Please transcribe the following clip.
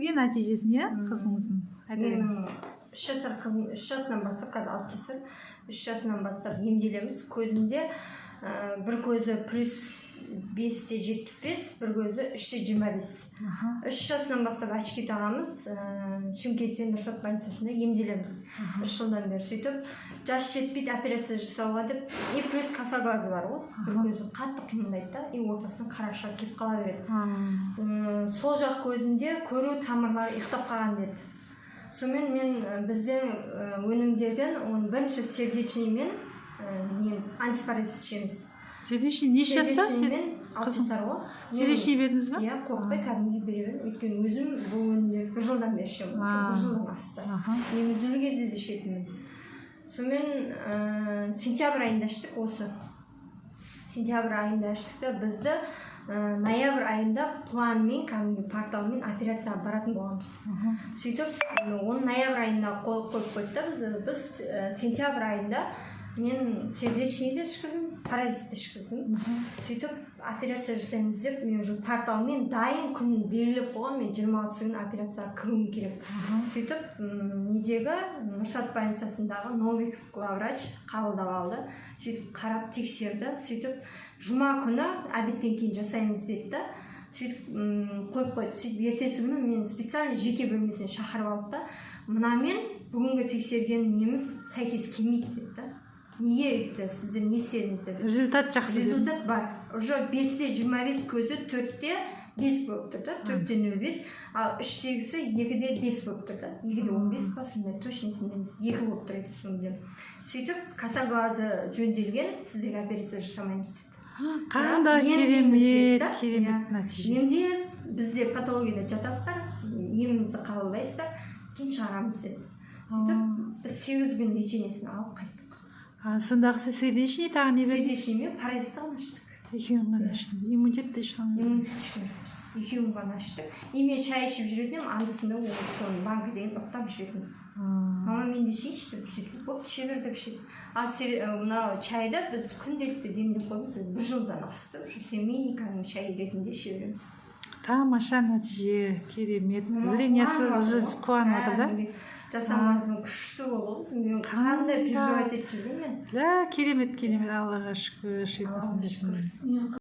сізге нәтижесін, иә, қызыңыздың? Айта беріңіз. 3 жасар қызым 3 жасынан бастап, қазір 6 жасар, 3 жасынан бастап емделеміз. Көзінде бір көзі плюс 5-те 75, бір көзі 3-те 25. 3 жасынан бастап очки тағамыз. Шымкентте Нұрсат больницасында емделеміз. 3 жылдан бері сөйтіп, жас жетпейді, операция жасауға деп, и плюс косоглазы бар ғой. Бір көзі қатты қимылдайды да, и ортасынан қарашығы келіп қала береді. Сол жақ көзінде көру тамырлары ұйықтап қалған деді. Сонымен мен біздің өнімдерден бірінші сердечный мен антипаразит ішеміз. Сердечный неше жаста? Сердечный 6 жасар ғой. Сердечный бердіңіз ба? Иә, қорықпай кәдімгі бере беремін. Өйткені өзім бұл өнімдерді 1 жылдан бері ішемін. 1 жылдан асты. Мен үзілі кезде де ішетінмін. Сонымен сентябрь айында іштік осы. Сентябрь айында іштік та бізді ноябрь айында планмен, кәдімгі порталмен операцияға баратын боламыз. Сөйтіп, оны ноябрь айында қойып қойды да, біз сентябрь айында мен сердечныйді ішкіздім, паразитті ішкіздім. Сөйтіп, операция жасаймыз деп, мен уже порталмен дайын күн беріліп қойған, мен 26 күн операцияға кіруім керек. Сөйтіп, недегі Нұрсат больницасындағы Новиков главврач қабылдап алды. Сөйтіп, қарап тексерді. Сөйтіп, жұма күні обедтен кейін жасаймыз деді. Сөйтіп, қойып қойды. Сөйтіп, ертесі күні мен специально жеке бөлмесіне шақырып алды да, мынамен бүгінгі тексерген неміз сәйкес келмейді деді. Неге өйтті? Сіздер не істедіңіздер? Результат жақсы. Результат бар. Уже 5-те 25 көзі 4-те 5 болып тұрды. 4-те 0,5. Ал 3-тегісі 2-де 5 болып тұрды. 2-де 15 па, сондай точно есімдеміз. 2 болып тұрайды сондай. Сөйтіп, косоглазы жөнделген, сіздерге операция жасамаймыз деді. Қандай керемет, керемет нәтиже. Емдейміз, бізде патологияда жатасыздар, емімізді қабылдайсыздар, кейін шығарамыз деді. Сөйтіп, біз 8 күн лечениесін алып қайттық. Сондағы сіз сердечный тағы не берді? Сердечный мен паразитті ғана іштік. Екеуін ғана іштік. Иммунитет те ішкен. Иммунитет ішкен жоқпыз. Екеуін ғана іштік. И мен шай ішіп жүретінім, андысында соның банкі деген ұқтап жүретінім. Мама мен де шай іштім, сөйтіп, болып іше бер деп ішеді. Ал мынау чайды біз күнделікті демдеп қоймыз, 1 жылдан асты. Семейный кәдімгі чай ретінде іше береміз. Тамаша нәтиже, керемет. Зрениесі уже қуанып отыр да? Жасамадың күшті болуыз, мен қандай переживать етіп жүрген мен. Керемет, керемет, Аллаға шүкір.